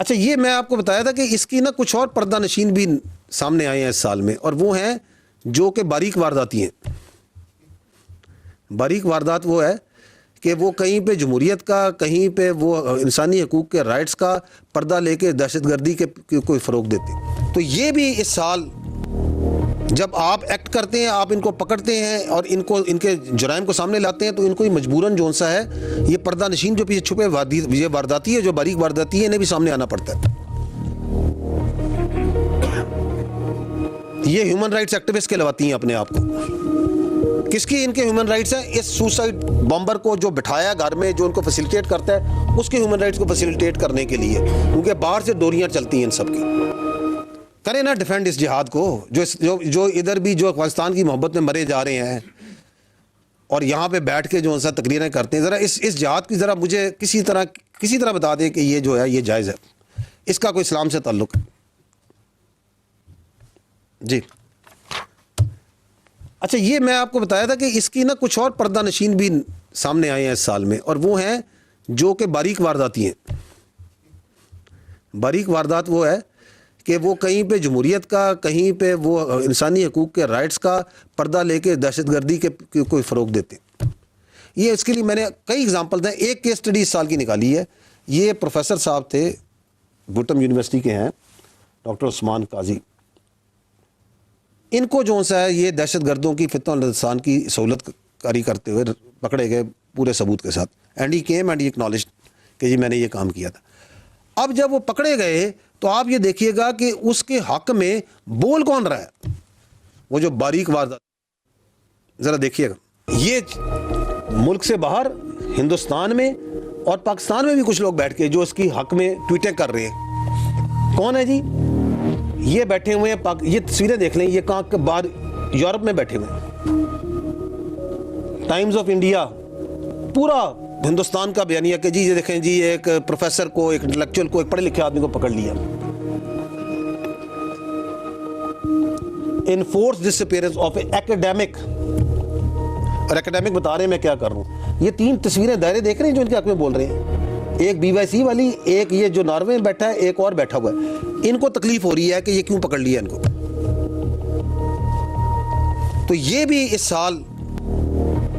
اچھا یہ میں آپ کو بتایا تھا کہ اس کی نا کچھ اور پردہ نشین بھی سامنے آئے ہیں اس سال میں، اور وہ ہیں جو کہ باریک وارداتی ہیں۔ باریک واردات وہ ہے کہ وہ کہیں پہ جمہوریت کا، کہیں پہ وہ انسانی حقوق کے رائٹس کا پردہ لے کے دہشت گردی کے کوئی فروغ دیتے۔ تو یہ بھی اس سال جب آپ ایکٹ کرتے ہیں، آپ ان کو پکڑتے ہیں اور ان کے جرائم کو سامنے لاتے ہیں، تو ان کو مجبوراً جو سا ہے یہ پردہ نشین جو پیچھے چھپے یہ وارداتی ہے، جو باریک وارداتی ہے، انہیں بھی سامنے آنا پڑتا ہے۔ یہ ہیومن رائٹس ایکٹیوسٹ کہلواتی ہیں اپنے آپ کو۔ کس کی ان کے ہیومن رائٹس ہیں؟ اس سوسائڈ بمبر کو جو بٹھایا گھر میں، جو ان کو فیسیلیٹیٹ کرتا ہے، اس کے ہیومن رائٹس کو فیسیلیٹیٹ کرنے کے لیے، کیونکہ باہر سے ڈوریاں چلتی ہیں ان سب کی۔ کریں نا ڈیفینڈ اس جہاد کو، جو ادھر بھی جو افغانستان کی محبت میں مرے جا رہے ہیں اور یہاں پہ بیٹھ کے جو سا تقریریں کرتے ہیں، ذرا اس جہاد کی ذرا مجھے کسی طرح بتا دیں کہ یہ جو ہے یہ جائز ہے، اس کا کوئی اسلام سے تعلق ہے؟ جی اچھا یہ میں آپ کو بتایا تھا کہ اس کی نا کچھ اور پردہ نشین بھی سامنے آئے ہیں اس سال میں، اور وہ ہیں جو کہ باریک وارداتی ہیں۔ باریک واردات وہ ہے کہ وہ کہیں پہ جمہوریت کا، کہیں پہ وہ انسانی حقوق کے رائٹس کا پردہ لے کے دہشت گردی کے کوئی فروغ دیتے ہیں۔ یہ اس کے لیے میں نے کئی اگزامپل دیں۔ ایک کیس اسٹڈی اس سال کی نکالی ہے، یہ پروفیسر صاحب تھے، بوٹم یونیورسٹی کے ہیں، ڈاکٹر عثمان قاضی۔ ان کو جو سا ہے یہ دہشت گردوں کی فتنہ الانسان کی سہولت کاری کرتے ہوئے پکڑے گئے پورے ثبوت کے ساتھ، and he came and he acknowledged کہ جی میں نے یہ کام کیا تھا۔ اب جب وہ پکڑے گئے تو آپ یہ دیکھیے گا کہ اس کے حق میں بول کون رہا ہے؟ وہ جو باریک واردات، ذرا دیکھیے گا، یہ ملک سے باہر ہندوستان میں اور پاکستان میں بھی کچھ لوگ بیٹھ کے جو اس کی حق میں ٹویٹیں کر رہے ہیں۔ کون ہے جی؟ یہ بیٹھے ہوئے ہیں، یہ تصویریں دیکھ لیں، یہ کہاں کے باہر یورپ میں بیٹھے ہوئے ہیں۔ ٹائمز آف انڈیا پورا ہندوستان کا بیانیہ کہ جی یہ دیکھیں جی ایک پروفیسر کو، ایک انٹلیکچوئل کو، ایک پڑھے لکھے آدمی کو پکڑ لیا۔ انفورس ڈس اپیئرنس آف اے ایکیڈیمک، اور ایکیڈیمک بتا رہے ہیں میں کیا کر رہا ہوں۔ یہ تین تصویریں دائرے دیکھ رہے ہیں جو ان کے حق میں بول رہے ہیں، ایک بی وائی سی والی، ایک یہ جو ناروے میں بیٹھا ہے، ایک اور بیٹھا ہوا ہے۔ ان کو تکلیف ہو رہی ہے کہ یہ کیوں پکڑ لیا ان کو۔ تو یہ بھی اس سال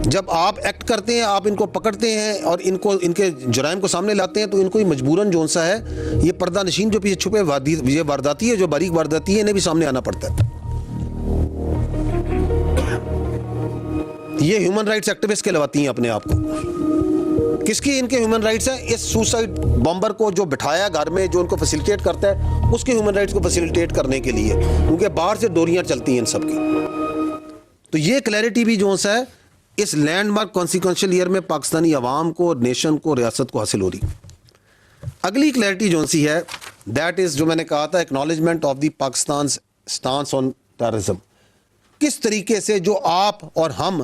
جب آپ ایکٹ کرتے ہیں، آپ ان کو پکڑتے ہیں اور ان کے جرائم کو سامنے لاتے ہیں، تو ان کو مجبوراً جو سا ہے یہ پردہ نشین جو پیچھے چھپے یہ وارداتی ہے، جو باریک وارداتی ہے، انہیں بھی سامنے آنا پڑتا ہے۔ یہ ہیومن رائٹس ایکٹیوسٹ کہلواتی ہیں اپنے آپ کو۔ کس کی ان کے ہیومن رائٹس ہیں؟ اس سوسائڈ بمبر کو جو بٹھایا گھر میں، جو ان کو فیسیلیٹیٹ کرتا ہے، اس کے ہیومن رائٹس کو فیسیلیٹیٹ کرنے کے لیے، کیونکہ باہر سے ڈوریاں چلتی ہیں ان سب کی۔ تو یہ کلیئرٹی بھی جو سا ہے اس لینڈ مارک کانسیکوینشل ایئر میں پاکستانی عوام کو، نیشن کو، ریاست کو حاصل ہو رہی۔ اگلی کلیئرٹی جو سی ہے دیٹ از جو میں نے کہا تھا، acknowledgement of the Pakistan stance on terrorism. کس طریقے سے جو آپ اور ہم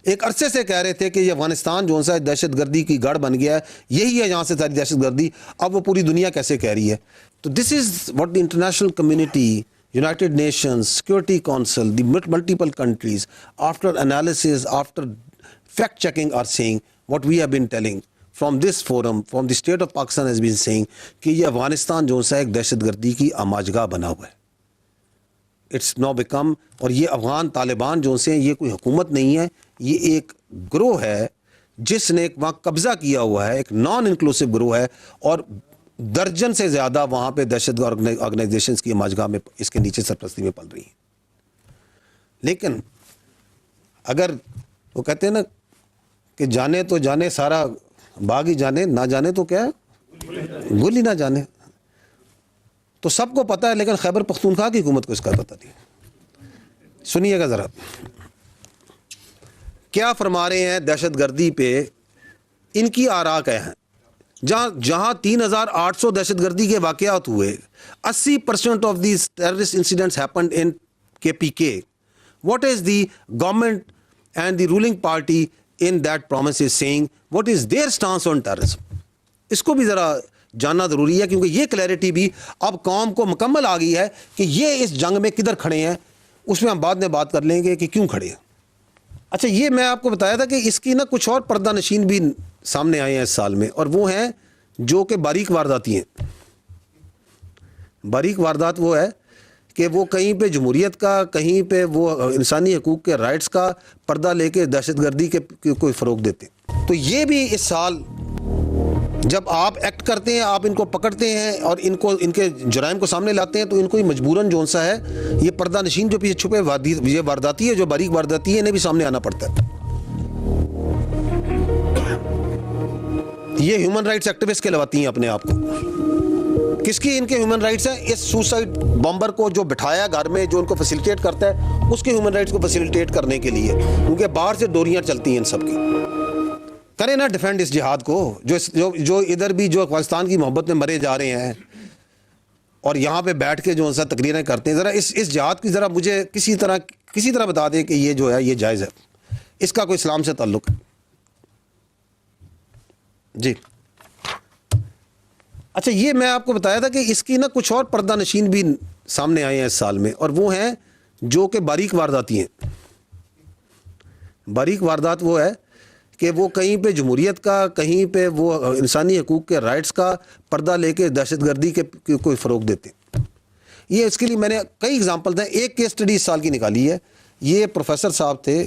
ایک عرصے سے کہہ رہے تھے کہ یہ افغانستان جو سا دہشت گردی کی گڑھ بن گیا ہے، یہی ہے یہاں سے ساری دہشت گردی، اب وہ پوری دنیا کیسے کہہ رہی ہے۔ تو this is what the international community, United Nations, Security Council, the multiple countries, after analysis, after fact-checking are saying what we have been telling from this forum, from the state of Pakistan has been saying کہ یہ افغانستان جو سا ایک دہشت گردی کی آماجگاہ بنا ہوا ہے۔ It's now become، اور یہ افغان طالبان جو سے یہ کوئی حکومت نہیں ہے، یہ ایک گروہ ہے جس نے وہاں قبضہ کیا ہوا ہے، ایک نان انکلوسیو گروہ ہے، اور درجن سے زیادہ وہاں پہ دہشت گرد آرگنائزیشنز کی ماجگاہ میں اس کے نیچے سرپرستی میں پل رہی ہیں۔ لیکن اگر وہ کہتے ہیں نا کہ جانے تو جانے سارا باغ ہی جانے، نہ جانے تو کیا ہے گل ہی نہ جانے، تو سب کو پتہ ہے، لیکن خیبر پختونخوا کی حکومت کو اس کا پتہ نہیں۔ سنیے گا ذرا کیا فرما رہے ہیں دہشت گردی پہ، ان کی آراء کیا ہیں۔ جہاں 3800 دہشت گردی کے واقعات ہوئے، 80% of these terrorist incidents happened in KPK. What is the government and the ruling party in that province is saying? What is their stance on terrorism? اس کو بھی ذرا جاننا ضروری ہے، کیونکہ یہ کلیئرٹی بھی اب قوم کو مکمل آ گئی ہے کہ یہ اس جنگ میں کدھر کھڑے ہیں۔ اس میں ہم بعد میں بات کر لیں گے کہ کیوں کھڑے ہیں۔ اچھا یہ میں آپ کو بتایا تھا کہ اس کی نا کچھ اور پردہ نشین بھی سامنے آئے ہیں اس سال میں، اور وہ ہیں جو کہ باریک وارداتی ہیں۔ باریک واردات وہ ہے کہ وہ کہیں پہ جمہوریت کا، کہیں پہ وہ انسانی حقوق کے رائٹس کا پردہ لے کے دہشت گردی کے کوئی فروغ دیتے ہیں۔ تو یہ بھی اس سال جب آپ ایکٹ کرتے ہیں، آپ ان کو پکڑتے ہیں اور ان کے جرائم کو سامنے لاتے ہیں، تو ان کو ہی مجبوراً جو سا ہے یہ پردہ نشین جو پیچھے چھپے یہ وارداتی ہے، جو باریک وارداتی ہے، انہیں بھی سامنے آنا پڑتا ہے۔ یہ ہیومن رائٹس ایکٹیوسٹ کہلواتی ہیں اپنے آپ کو۔ کس کی ان کے ہیومن رائٹس ہیں؟ اس سوسائڈ بمبر کو جو بٹھایا گھر میں، جو ان کو فیسیلیٹیٹ کرتا ہے، اس کے ہیومن رائٹس کو فیسیلیٹیٹ کرنے کے لیے، کیونکہ باہر سے ڈوریاں چلتی ہیں ان سب کی۔ کریں نا ڈیفینڈ اس جہاد کو، جو ادھر بھی جو افغانستان کی محبت میں مرے جا رہے ہیں اور یہاں پہ بیٹھ کے جو سا تقریریں کرتے ہیں، ذرا اس جہاد کی ذرا مجھے کسی طرح بتا دیں کہ یہ جو ہے یہ جائز ہے، اس کا کوئی اسلام سے تعلق ہے؟ جی اچھا، یہ میں آپ کو بتایا تھا کہ اس کی نا کچھ اور پردہ نشین بھی سامنے آئے ہیں اس سال میں، اور وہ ہیں جو کہ باریک وارداتی ہیں۔ باریک واردات وہ ہے کہ وہ کہیں پہ جمہوریت کا، کہیں پہ وہ انسانی حقوق کے رائٹس کا پردہ لے کے دہشت گردی کے کوئی فروغ دیتے ہیں۔ یہ اس کے لیے میں نے کئی اگزامپل دیں۔ ایک کیس اسٹڈی اس سال کی نکالی ہے، یہ پروفیسر صاحب تھے،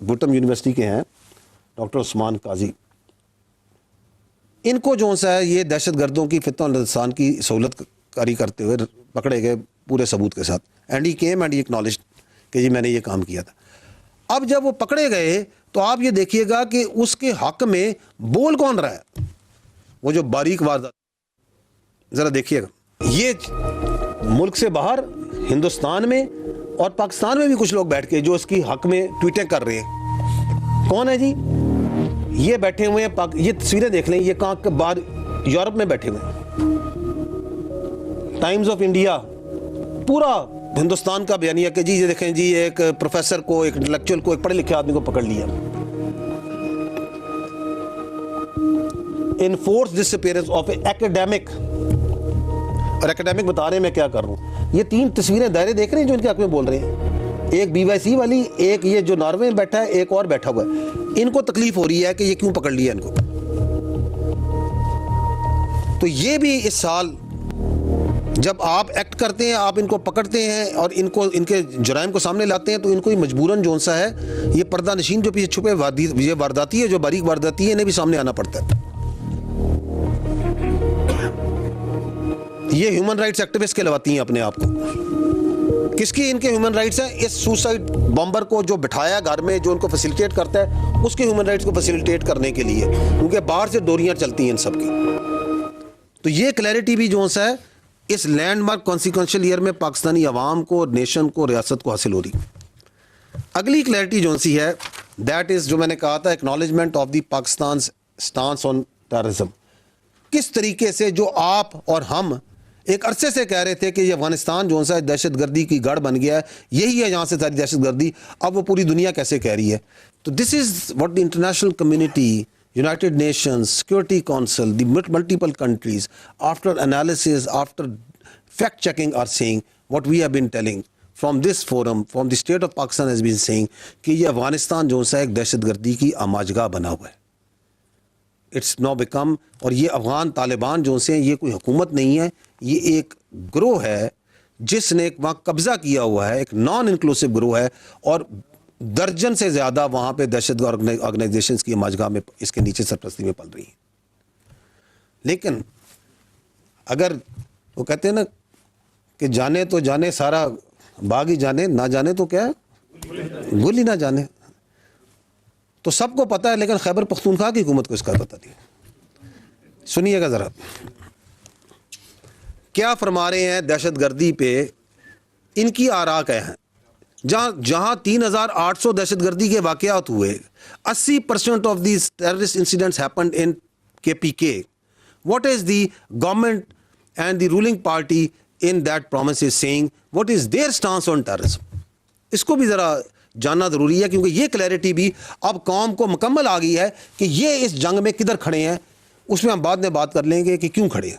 بھٹم یونیورسٹی کے ہیں، ڈاکٹر عثمان قاضی۔ ان کو جو سا ہے یہ دہشت گردوں کی فتنہ الانسان کی سہولت کاری کرتے ہوئے پکڑے گئے پورے ثبوت کے ساتھ، and he came and he acknowledged کہ جی میں نے یہ کام کیا تھا۔ اب جب وہ پکڑے گئے تو آپ یہ دیکھیے گا کہ اس کے حق میں بول کون رہا ہے؟ وہ جو باریک واردات، ذرا دیکھیے گا، یہ ملک سے باہر ہندوستان میں اور پاکستان میں بھی کچھ لوگ بیٹھ کے جو اس کی حق میں ٹویٹیں کر رہے ہیں۔ کون ہے جی؟ یہ بیٹھے ہوئے ہیں، یہ تصویریں دیکھ لیں، یہ کہاں باہر یورپ میں بیٹھے ہوئے ہیں۔ ٹائمز آف انڈیا پورا ہندوستان کا بیانیہ کہ جی یہ دیکھیں جی ایک پروفیسر کو، ایک انٹلیکچوئل کو، ایک پڑھے لکھے آدمی کو پکڑ لیا۔ انفورس ڈسپیئرنس آف اے ایکیڈیمک، اور ایکیڈیمک بتا رہے ہیں میں کیا کر رہا ہوں۔ یہ تین تصویریں دائرے دیکھ رہے ہیں جو ان کے حق میں بول رہے ہیں، ایک BYC والی، ایک یہ جو ناروے میں بیٹھا ہے، ایک اور بیٹھا ہوا ہے۔ ان کو تکلیف ہو رہی ہے کہ یہ کیوں پکڑ لیا ان کو۔ تو یہ بھی اس سال جب آپ ایکٹ کرتے ہیں، آپ ان کو پکڑتے ہیں اور ان کے جرائم کو سامنے لاتے ہیں، تو ان کو ہی مجبوراً جو سا ہے یہ پردہ نشین جو پیچھے چھپے یہ وارداتی ہے، جو باریک وارداتی ہے، انہیں بھی سامنے آنا پڑتا ہے۔ یہ ہیومن رائٹس ایکٹیوسٹ کہلواتی ہیں اپنے آپ کو۔ کس کی ان کے ہیومن رائٹس ہیں؟ اس سوسائڈ بمبر کو جو بٹھایا گھر میں، جو ان کو فیسیلیٹیٹ کرتا ہے، اس کے ہیومن رائٹس کو فیسیلیٹیٹ کرنے کے لیے، کیونکہ باہر سے ڈوریاں چلتی ہیں ان سب کی۔ تو یہ کلیئرٹی بھی جو سا ہے اس لینڈ مارک کانسیکوینشل ایئر میں پاکستانی عوام کو، نیشن کو، ریاست کو حاصل ہو رہی۔ اگلی کلیئرٹی جو سی ہے دیٹ از جو میں نے کہا تھا acknowledgement of the Pakistan stance on terrorism. کس طریقے سے جو آپ اور ہم ایک عرصے سے کہہ رہے تھے کہ یہ افغانستان جو سا دہشت گردی کی گڑھ بن گیا ہے، یہی ہے جہاں سے ساری دہشت گردی، اب وہ پوری دنیا کیسے کہہ رہی ہے۔ تو this is what the international community, United Nations, Security Council, the multiple countries, after analysis, after fact-checking are saying what we have been telling from this forum, from the state of Pakistan has been saying کہ یہ افغانستان جو سا ایک دہشت گردی کی آماجگاہ بنا ہوا ہے۔ It's now become، اور یہ افغان طالبان جو سے یہ کوئی حکومت نہیں ہے، یہ ایک گروہ ہے جس نے وہاں قبضہ کیا ہوا ہے، ایک نان انکلوسیو گروہ ہے، اور درجن سے زیادہ وہاں پہ دہشت گرد آرگنائزیشنز کی آماجگاہ میں اس کے نیچے سرپرستی میں پل رہی ہیں۔ لیکن اگر وہ کہتے ہیں نا کہ جانے تو جانے سارا باغ ہی جانے، نہ جانے تو کیا ہے گل ہی نہ جانے، تو سب کو پتہ ہے لیکن خیبر پختونخوا کی حکومت کو اس کا پتہ نہیں۔ سنیے گا ذرا کیا فرما رہے ہیں دہشت گردی پہ، ان کی آراء کیا ہیں۔ جہاں 3800 دہشت گردی کے واقعات ہوئے، 80% of these terrorist incidents happened in KPK. What is the government and the ruling party in that province is saying? What is their stance on terrorism? اس کو بھی ذرا جاننا ضروری ہے، کیونکہ یہ کلیئرٹی بھی اب قوم کو مکمل آ گئی ہے کہ یہ اس جنگ میں کدھر کھڑے ہیں۔ اس میں ہم بعد میں بات کر لیں گے کہ کیوں کھڑے ہیں۔